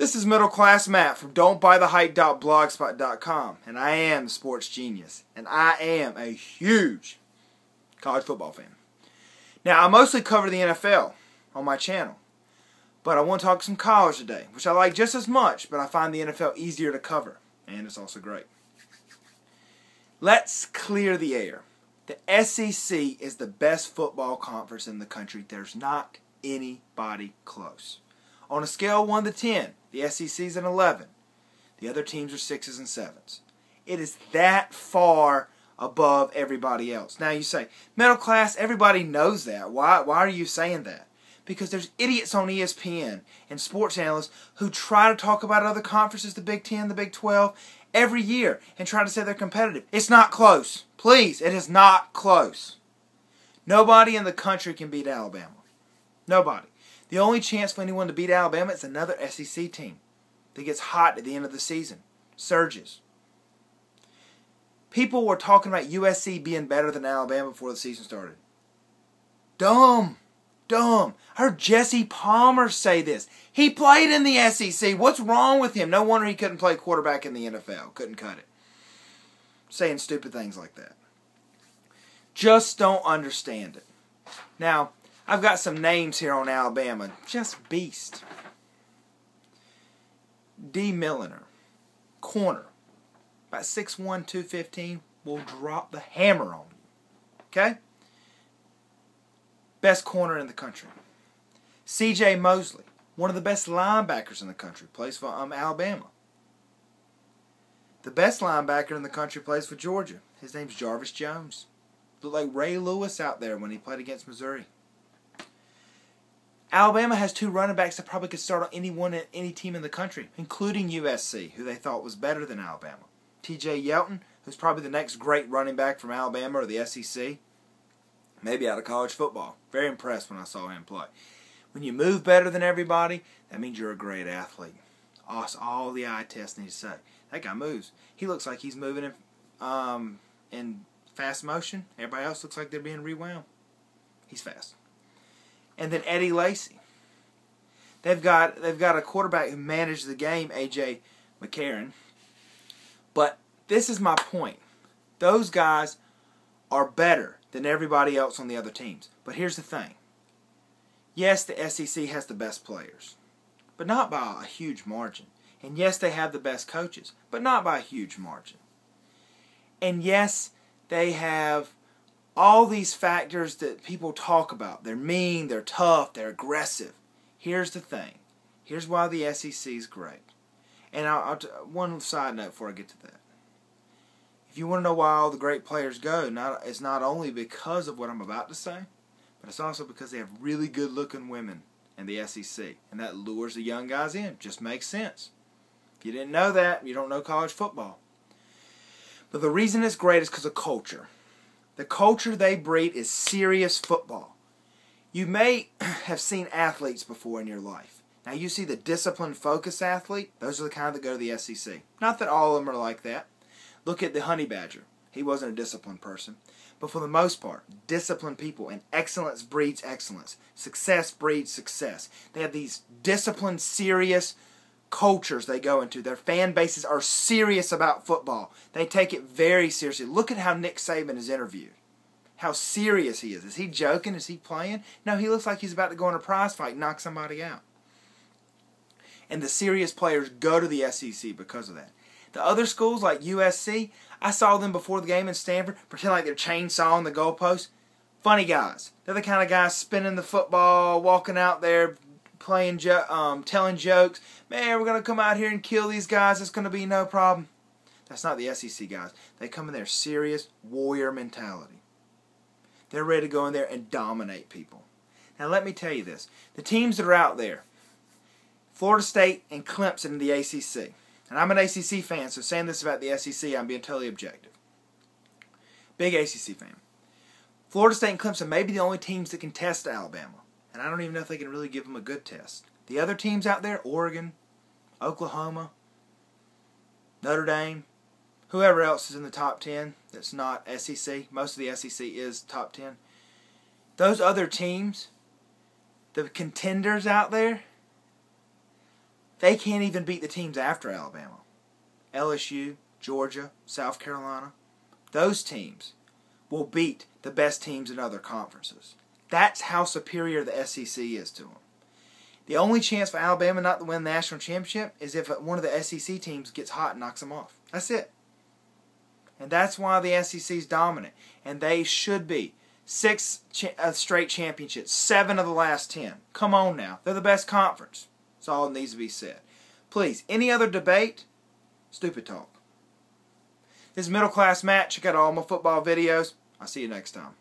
This is Middle Class Matt from Don'tBuyTheHype.blogspot.com, and I am the sports genius, and I am a huge college football fan. Now, I mostly cover the NFL on my channel, but I want to talk some college today, which I like just as much, but I find the NFL easier to cover, and it's also great. Let's clear the air. The SEC is the best football conference in the country. There's not anybody close. On a scale of 1 to 10, the SEC is an 11. The other teams are 6s and 7s. It is that far above everybody else. Now you say, middle class, everybody knows that. Why are you saying that? Because there's idiots on ESPN and sports analysts who try to talk about other conferences, the Big 10, the Big 12, every year and try to say they're competitive. It's not close. Please, it is not close. Nobody in the country can beat Alabama. Nobody. The only chance for anyone to beat Alabama is another SEC team that gets hot at the end of the season. Surges. People were talking about USC being better than Alabama before the season started. Dumb. Dumb. I heard Jesse Palmer say this. He played in the SEC. What's wrong with him? No wonder he couldn't play quarterback in the NFL. Couldn't cut it. Saying stupid things like that. Just don't understand it. Now, I've got some names here on Alabama. Just beast. D. Milliner. Corner. About 6'1", 215. Will drop the hammer on you. Okay? Best corner in the country. C.J. Mosley. One of the best linebackers in the country. Plays for Alabama. The best linebacker in the country plays for Georgia. His name's Jarvis Jones. Looked like Ray Lewis out there when he played against Missouri. Alabama has 2 running backs that probably could start on any team in the country, including USC, who they thought was better than Alabama. T.J. Yeldon, who's probably the next great running back from Alabama or the SEC, maybe out of college football. Very impressed when I saw him play. When you move better than everybody, that means you're a great athlete. All the eye tests need to say, that guy moves. He looks like he's moving in fast motion. Everybody else looks like they're being rewound. He's fast. And then Eddie Lacy. They've got a quarterback who managed the game, A.J. McCarron. But this is my point. Those guys are better than everybody else on the other teams. But here's the thing. Yes, the SEC has the best players, but not by a huge margin. And yes, they have the best coaches, but not by a huge margin. And yes, they have all these factors that people talk about. They're mean, they're tough, they're aggressive. Here's the thing. Here's why the SEC is great. And one side note before I get to that. If you want to know why all the great players go, it's not only because of what I'm about to say, but it's also because they have really good-looking women in the SEC. And that lures the young guys in. Just makes sense. If you didn't know that, you don't know college football. But the reason it's great is because of culture. The culture they breed is serious football. You may have seen athletes before in your life. Now you see the disciplined, focused athlete. Those are the kind that go to the SEC. Not that all of them are like that. Look at the Honey Badger. He wasn't a disciplined person. But for the most part, disciplined people, and excellence breeds excellence. Success breeds success. They have these disciplined, serious cultures they go into. Their fan bases are serious about football. They take it very seriously. Look at how Nick Saban is interviewed. How serious he is. Is he joking? Is he playing? No, he looks like he's about to go in a prize fight and knock somebody out. And the serious players go to the SEC because of that. The other schools like USC, I saw them before the game in Stanford pretend like they're chainsawing the goalpost. Funny guys. They're the kind of guys spinning the football, walking out there, playing, telling jokes. Man, we're going to come out here and kill these guys. It's going to be no problem. That's not the SEC guys. They come in there serious warrior mentality. They're ready to go in there and dominate people. Now let me tell you this. The teams that are out there, Florida State and Clemson in the ACC. And I'm an ACC fan, so saying this about the SEC, I'm being totally objective. Big ACC fan. Florida State and Clemson may be the only teams that can test Alabama. And I don't even know if they can really give them a good test. The other teams out there, Oregon, Oklahoma, Notre Dame, whoever else is in the top 10 that's not SEC, most of the SEC is top 10. Those other teams, the contenders out there, They can't even beat the teams after Alabama. LSU, Georgia, South Carolina. Those teams will beat the best teams in other conferences. That's how superior the SEC is to them. The only chance for Alabama not to win the national championship is if one of the SEC teams gets hot and knocks them off. That's it. And that's why the SEC is dominant. And they should be. 6 straight championships. 7 of the last 10. Come on now. They're the best conference. That's all that needs to be said. Please, any other debate? Stupid talk. This is Middle Class Matt. Check out all my football videos. I'll see you next time.